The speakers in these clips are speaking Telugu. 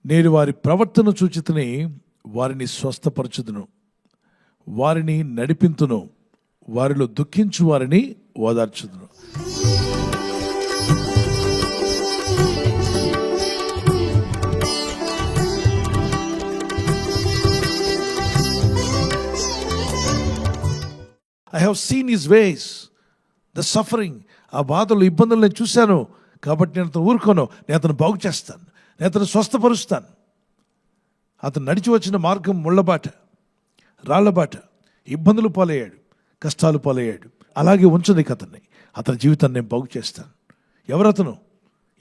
నేను వారి ప్రవర్తన చూచితని వారిని స్వస్థపరచుదును, వారిని నడిపింతును, వారిలో దుఃఖించు వారిని ఓదార్చుదును. I have seen his ways, the suffering, ఆ బాధలు ఇబ్బందులు నేను చూశాను కాబట్టి నేను అతను ఊరుకోను, నేను అతను బాగు చేస్తాను, నేను అతను స్వస్థపరుస్తాను. అతను నడిచి వచ్చిన మార్గం ముళ్ళబాట, రాళ్లబాట, ఇబ్బందులు పాలయ్యాడు, కష్టాలు పాలయ్యాడు. అలాగే ఉంచదు అతన్ని, అతని జీవితాన్ని నేను బాగు చేస్తాను. ఎవరతను?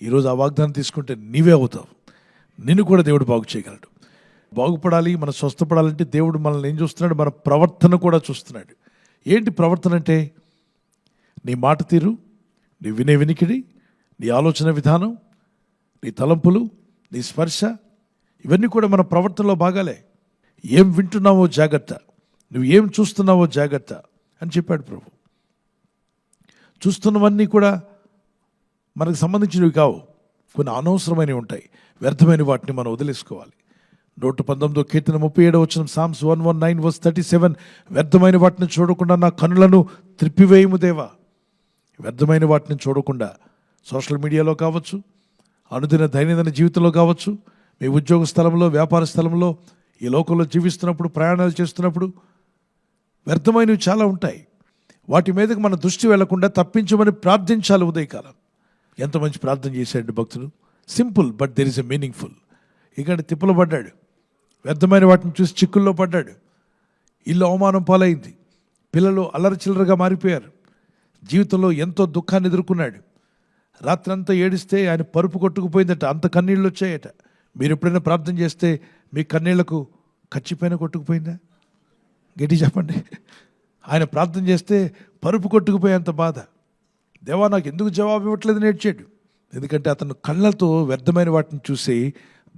ఈరోజు ఆ వాగ్దానం తీసుకుంటే నీవే అవుతావు. నిన్ను కూడా దేవుడు బాగు చేయగలడు. బాగుపడాలి, మనం స్వస్థపడాలంటే దేవుడు మనల్ని ఏం చూస్తున్నాడు? మన ప్రవర్తన కూడా చూస్తున్నాడు. ఏంటి ప్రవర్తన అంటే? నీ మాట తీరు, నీ వినే వినికిడి, నీ ఆలోచన విధానం, నీ తలంపులు, నీ స్పర్శ, ఇవన్నీ కూడా మన ప్రవర్తనలో భాగాలే. ఏం వింటున్నావో జాగ్రత్త, నువ్వు ఏం చూస్తున్నావో జాగ్రత్త అని చెప్పాడు ప్రభు. చూస్తున్నవన్నీ కూడా మనకు సంబంధించినవి కావు, కొన్ని అనవసరమైనవి ఉంటాయి. వ్యర్థమైన వాటిని మనం వదిలేసుకోవాలి. 119 కీర్తన 37 వచనం, Psalms 119:37, వ్యర్థమైన వాటిని చూడకుండా నా కన్నులను త్రిప్పివేయము దేవా. వ్యర్థమైన వాటిని చూడకుండా సోషల్ మీడియాలో కావచ్చు, అనుదిన దైనందిన జీవితంలో కావచ్చు, మీ ఉద్యోగ స్థలంలో, వ్యాపార స్థలంలో, ఈ లోకంలో జీవిస్తున్నప్పుడు, ప్రయాణాలు చేస్తున్నప్పుడు వ్యర్థమైనవి చాలా ఉంటాయి. వాటి మీదకి మన దృష్టి వెళ్లకుండా తప్పించమని ప్రార్థించాలి. ఉదయకాలం ఎంత మంచి ప్రార్థన చేశాడు భక్తుడు. Simple but there is a meaningful. ఇక్కడ తిప్పలు పడ్డాడు, వ్యర్థమైన వాటిని చూసి చిక్కుల్లో పడ్డాడు, ఇల్లు అవమానం పాలైంది, పిల్లలు అల్లరి చిల్లరగా మారిపోయారు, జీవితంలో ఎంతో దుఃఖాన్ని ఎదుర్కొన్నాడు. రాత్రంతా ఏడిస్తే ఆయన పరుపు కొట్టుకుపోయిందట, అంత కన్నీళ్ళు వచ్చాయట. మీరు ఎప్పుడైనా ప్రార్థన చేస్తే మీ కన్నీళ్లకు ఖచ్చిపైన కొట్టుకుపోయిందా? గట్టి చెప్పండి. ఆయన ప్రార్థన చేస్తే పరుపు కొట్టుకుపోయేంత బాధ. దేవా నాకు ఎందుకు జవాబు ఇవ్వట్లేదు నేర్చాడు. ఎందుకంటే అతను కళ్ళతో వ్యర్థమైన వాటిని చూసి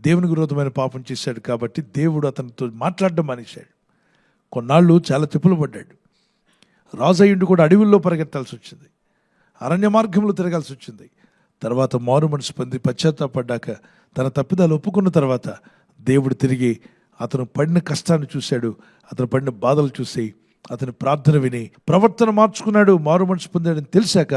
దేవునికి విరోధమైన పాపం చేశాడు కాబట్టి దేవుడు అతనితో మాట్లాడడం మానేశాడు. కొన్నాళ్ళు చాలా తిప్పులు పడ్డాడు. రాజయ్యుండి కూడా అడవుల్లో పరిగెత్తాల్సి వచ్చింది, అరణ్య మార్గంలో తిరగాల్సి వచ్చింది. తర్వాత మారు మనసు పొంది పశ్చాత్తాపడ్డాక, తన తప్పిదాలు ఒప్పుకున్న తర్వాత దేవుడు తిరిగి అతను పడిన కష్టాన్ని చూశాడు, అతను పడిన బాధలు చూసి అతని ప్రార్థన విని ప్రవర్తన మార్చుకున్నాడు, మారు మనసు పొందాడని తెలిసాక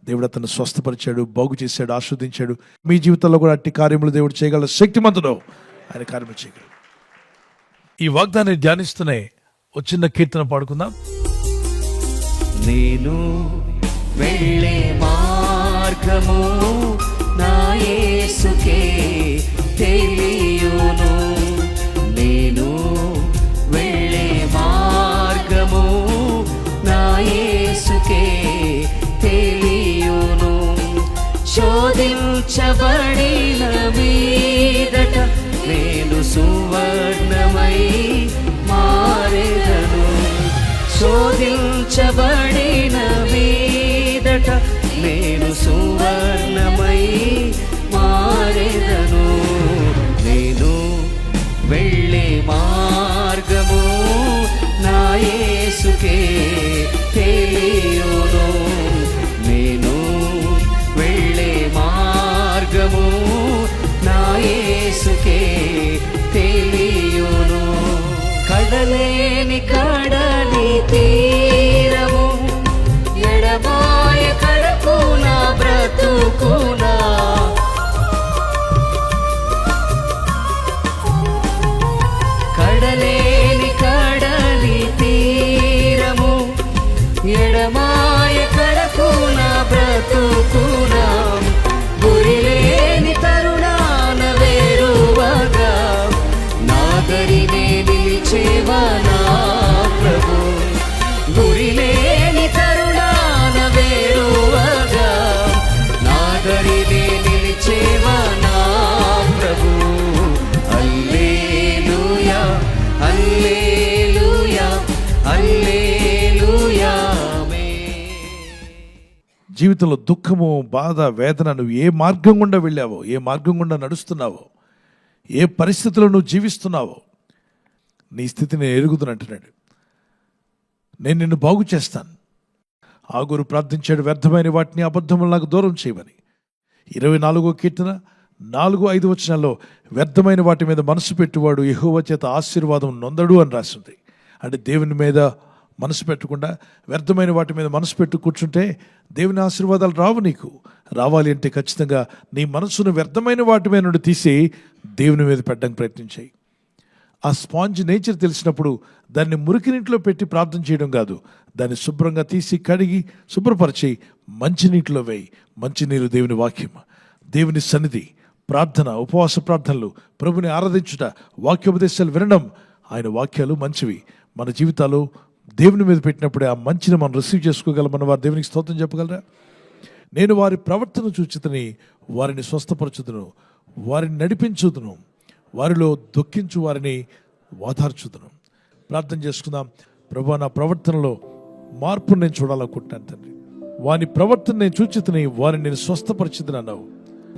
దేవుడు అతను స్వస్థపరిచాడు, బాగు చేశాడు, ఆస్వాదించాడు. మీ జీవితంలో కూడా అట్టి కార్యములు దేవుడు చేయగల శక్తిమంతుడు, ఆయన కార్యము చేయగలడు. ఈ వాగ్దాన్ని ధ్యానిస్తూనే ఒక చిన్న కీర్తన పాడుకుందాం. నేను వెళ్ళే మార్గము నా యేసుకే తెలియును, నేను వెళ్ళే మార్గము నా యేసుకే తెలియును. శోధించబడిన మీదట నేను సువర్ణమై మారెదను, శోధించబడిన మీదట నేను సువర్ణమై మారెదను. నేను వెళ్ళే మార్గము నా యేసుకే తెలియును, నేను వెళ్ళే మార్గము నా యేసుకే తెలియును. కడలేని కడలి తీరము, ఎడబాయ కడకు నా బ్రతుకునా, కడలేని కడలి తీరము, ఎడమాయ కడకు నా బ్రతుకునా, గురిలేని తరుణాన వేరువగా నాగరినే నిలిచేవా నా ప్రభు, గురిలేని తరుణాన వేరువగా నాగరినే నిలిచేవా నా ప్రభు. హల్లెలూయా హల్లెలూయా హల్లెలూయా. జీవితంలో దుఃఖము, బాధ, వేదన, నువ్వు ఏ మార్గం గుండా వెళ్ళావో, ఏ మార్గం గుండా నడుస్తున్నావో, ఏ పరిస్థితుల్లో నువ్వు జీవిస్తున్నావో, నీ స్థితిని ఎరుగుతున్నట్టున్నాడు. నేను నిన్ను బాగు చేస్తాను. ఆగురు ప్రార్థించాడు, వ్యర్థమైన వాటిని, అబద్ధములు నాకు దూరం చేయమని. 24వ కీర్తన 4-5 వచనాల్లో వ్యర్థమైన వాటి మీద మనసు పెట్టువాడు యెహోవా చేత ఆశీర్వాదం నొందడు అని రాసింది. అంటే దేవుని మీద మనసు పెట్టకుండా వ్యర్థమైన వాటి మీద మనసు పెట్టు కూర్చుంటే దేవుని ఆశీర్వాదాలు రావు. నీకు రావాలి అంటే ఖచ్చితంగా నీ మనసును వ్యర్థమైన వాటి మీద నుండి తీసి దేవుని మీద పెట్టడానికి ప్రయత్నించాయి. ఆ స్పాంజ్ నేచర్ తెలిసినప్పుడు దాన్ని మురికి నీటిలో పెట్టి ప్రార్థన చేయడం కాదు, దాన్ని శుభ్రంగా తీసి కడిగి శుభ్రపరిచి మంచినీటిలో వేయి. మంచినీరు దేవుని వాక్యం, దేవుని సన్నిధి, ప్రార్థన, ఉపవాస ప్రార్థనలు, ప్రభుని ఆరాధించుట, వాక్యోపదేశాలు వినడం. ఆయన వాక్యాలు మంచివి. మన జీవితాలు దేవుని మీద పెట్టినప్పుడే ఆ మంచిని మనం రిసీవ్ చేసుకోగలమన్న వారు దేవునికి స్తోత్రం చెప్పగలరా? నేను వారి ప్రవర్తన చూచితని వారిని స్వస్థపరచుదును, వారిని నడిపించుదును, వారిలో దుఃఖించు వారిని ఓదార్చుదును. ప్రార్థన చేసుకుందాం. ప్రభువా, నా ప్రవర్తనలో మార్పును నేను చూడాలనుకుంటున్నాను తండ్రి. వాని ప్రవర్తన నేను చూచితని వారిని నేను స్వస్థపరచుదును అన్నావు.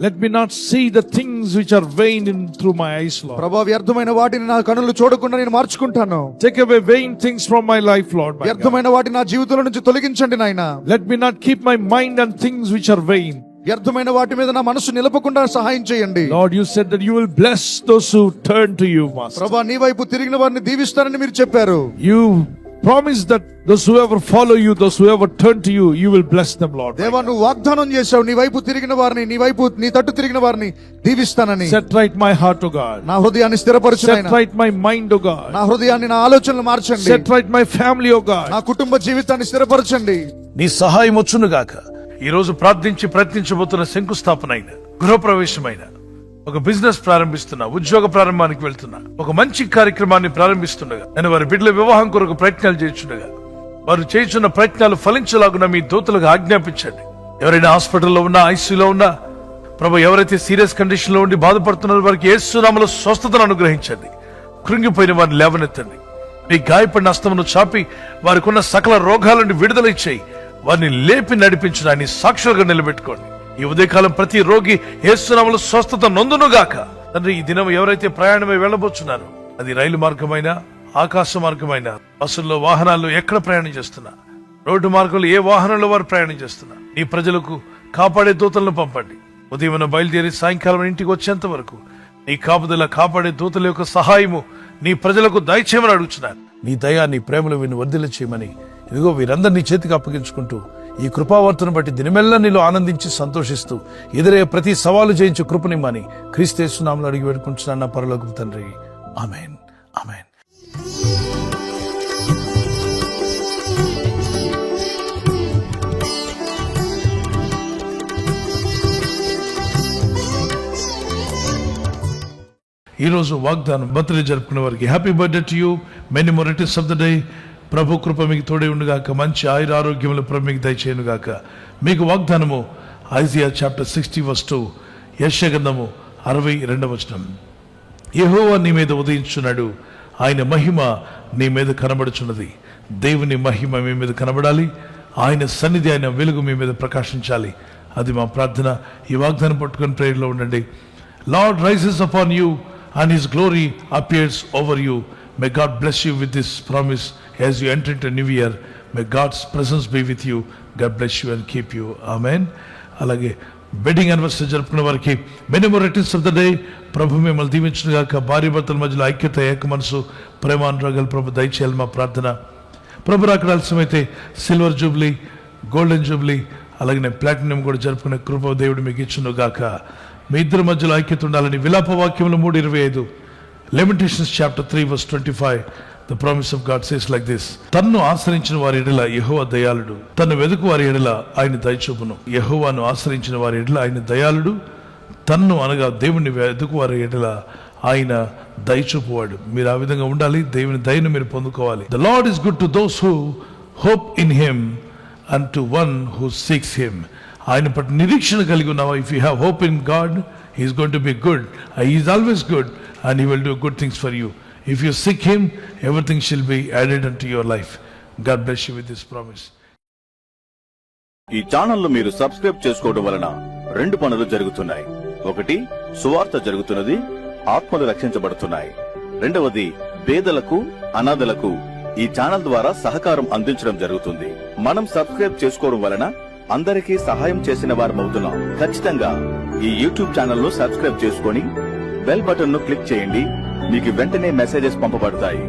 Let me not see the things which are vain in through my eyes, Lord. ప్రభువా, వ్యర్థమైన వాటిని నా కన్నులు చూడకుండా నేను మార్చుకుంటాను. Take away vain things from my life, Lord. My God. వ్యర్థమైన వాటిని నా జీవితంలో నుంచి తొలగించండి నాయనా. Let me not keep my mind on things which are vain. వ్యర్థమైన వాటి మీద నా మనసు నిలపకుండా సహాయం చేయండి. Lord, you said that you will bless those who turn to you, Master. ప్రభువా, నీ వైపు తిరిగిన వారిని దీవిస్తానని మీరు చెప్పారు. You promised that those who ever follow you, those who ever turn to you, you will bless them, Lord. దేవా, నువ్వు వాగ్దానం చేశావు, నీ వైపు తిరిగిన వారిని, నీ తట్టు తిరిగిన వారిని దీవిస్తానని. Set right my heart, O God. నా హృదయాన్ని స్థిరపరచు Set నాయనా. right my mind, O God. నా హృదయాన్ని, నా ఆలోచనలు మార్చండి. Set right my family, O God. నా కుటుంబ జీవితాన్ని స్థిరపరచండి. నీ సహాయం వచ్చును గాక. ఈ రోజు ప్రార్థించి ప్రయత్నించబోతున్న శంకుస్థాపన అయిన, గృహప్రవేశమైన, ఒక బిజినెస్ ప్రారంభిస్తున్నా, ఉద్యోగ ప్రారంభానికి వెళ్తున్నా, ఒక మంచి కార్యక్రమాన్ని ప్రారంభిస్తుండగా, నేను వారి బిడ్డల వివాహం కొరకు ప్రయత్నాలు చేస్తుండగా, వారు చేస్తున్న ప్రయత్నాలు ఫలించలాగున మీ దూతలకు ఆజ్ఞాపించండి. ఎవరైనా హాస్పిటల్లో ఉన్నా, ఐసీయూలో ఉన్నా, ప్రభు, ఎవరైతే సీరియస్ కండిషన్ లో ఉండి బాధపడుతున్నారో వారికి యేసు నామములో స్వస్థతను అనుగ్రహించండి. కృంగిపోయిన వారిని లేవనెత్తండి. మీ గాయపడిన హస్తమును చాపి వారికి ఉన్న సకల రోగాల నుండి విడుదల ఇచ్చేయి. వారిని లేపి నడిపించడాన్ని సాక్షులుగా నిలబెట్టుకోండి. ఈ ఉదయకాలం ప్రతి రోగి యేసు నామములో స్వస్థత నొందునుగాక. తండ్రి, ఈ దినం ఎవరైతే ప్రయాణమై వెళ్ళబోతున్నారో, అది రైలు మార్గమైనా, ఆకాశ మార్గమైనా, బస్సుల్లో, వాహనాల్లో ఎక్కడ ప్రయాణం చేస్తున్నా, రోడ్డు మార్గంలో ఏ వాహనంలో వారు ప్రయాణం చేస్తున్నా, నీ ప్రజలకు కాపాడే దూతలను పంపండి. ఉదయం బయలుదేరి సాయంకాలం ఇంటికి వచ్చేంత వరకు నీ కాపుదల, కాపాడే దూతల యొక్క సహాయము నీ ప్రజలకు దయచేయమని అడుగుతున్నాను. నీ దయ, నీ ప్రేమలు వీరిని వర్ధిల్ల చేయమని, ఇదిగో వీరందరినీ చేతికి అప్పగించుకుంటూ ఈ కృపావర్తను బట్టి దినమెల్లా నీలో ఆనందించి సంతోషిస్తూ ఎదురయ్యే ప్రతి సవాలు జయించే కృపనిమ్మని క్రీస్తు యేసు నామములో అడిగి వేడుకుంటున్నాను నా పరలోకపు తండ్రి. ఆమేన్, ఆమేన్. ఈరోజు వాగ్దానం, బర్త్డే జరుపుకునే వారికి happy birthday to you, many more returns of the day. ప్రభు కృప మీకు తోడే ఉండుగాక, మంచి ఆయుర ఆరోగ్యములు ప్రభు మీకు దయచేయునుగాక. మీకు వాగ్దానము ఐజియా చాప్టర్ 60:2, యెషయా గ్రంథము 62. యెహోవా నీ మీద ఉదయించున్నాడు, ఆయన మహిమ నీ మీద కనబడుచున్నది. దేవుని మహిమ మీ మీద కనబడాలి, ఆయన సన్నిధి, ఆయన వెలుగు మీ మీద ప్రకాశించాలి. అది మా ప్రార్థన. ఈ వాగ్దానం పట్టుకొని ప్రేయర్లో ఉండండి. Lord rises upon you and his glory appears over you. May God bless you with this promise as you enter into new year. May God's presence be with you. God bless you and keep you. Amen. అలాగే వెడ్డింగ్ యానివర్సరీ జరుపుకున్న వారికి many more returns of the day. ప్రభు మిమ్మల్ని దీవించును గాక. భార్య భర్తల మధ్యలో ఐక్యత, ఏక మనసు, ప్రేమానురాగాలు ప్రభు దయచేయాలి మా ప్రార్థన. ప్రభు రాకడ ఆలస్యమైతే సిల్వర్ జూబ్లీ, గోల్డెన్ జూబ్లీ, అలాగే ప్లాటినం కూడా జరుపుకునే కృప దేవుడు మీకు ఇచ్చును గాక. మీ ఇద్దరి మధ్యలో ఐక్యత ఉండాలని విలాప వాక్యములు 3:25, Lamentations chapter 3:25, the promise of God says like this: తన్ను ఆశ్రయించిన వారి ఎడల యెహోవా దయాళుడు, తన్ను వెదుకు వారి ఎడల ఆయన దయచూపును. యెహోవాను ఆశ్రయించిన వారి ఎడల ఆయన దయాళుడు, తన్ను అనగా దేవుని వెదుకు వారి ఎడల ఆయన దయచూపువాడు. మీరు ఆ విధంగా ఉండాలి. దేవుని దయను మీరు పొందుకోవాలి. The Lord is good to those who hope in him and to one who seeks him. ఆయన పట్ల నిరీక్షణ కలిగి ఉన్నావా? If you have hope in God, he is going to be good. He is always good and he will do good things for you. If you seek him, everything షిల్ be added an to your life. God bless you with this promise. ఈ ఛానల్ ను మీరు సబ్స్క్రైబ్ చేసుకోవడం వలన 2 పనులు జరుగుతున్నాయి. ఒకటి, సువార్త జరుగుతున్నది, ఆత్మలు రక్షించబడుతున్నాయి. రెండవది, పేదలకు, అనాథలకు ఈ ఛానల్ ద్వారా సహకారం అందించడం జరుగుతుంది. మనం సబ్స్క్రైబ్ చేసుకోవడం వలన అందరికీ సహాయం చేసిన వారమవుతున్నాం. ఖచ్చితంగా ఈ యూట్యూబ్ ఛానల్ ను సబ్స్క్రైబ్ చేసుకొని బెల్ బటన్ ను క్లిక్ చేయండి. మీకు వెంటనే మెసేజెస్ పంపబడతాయి.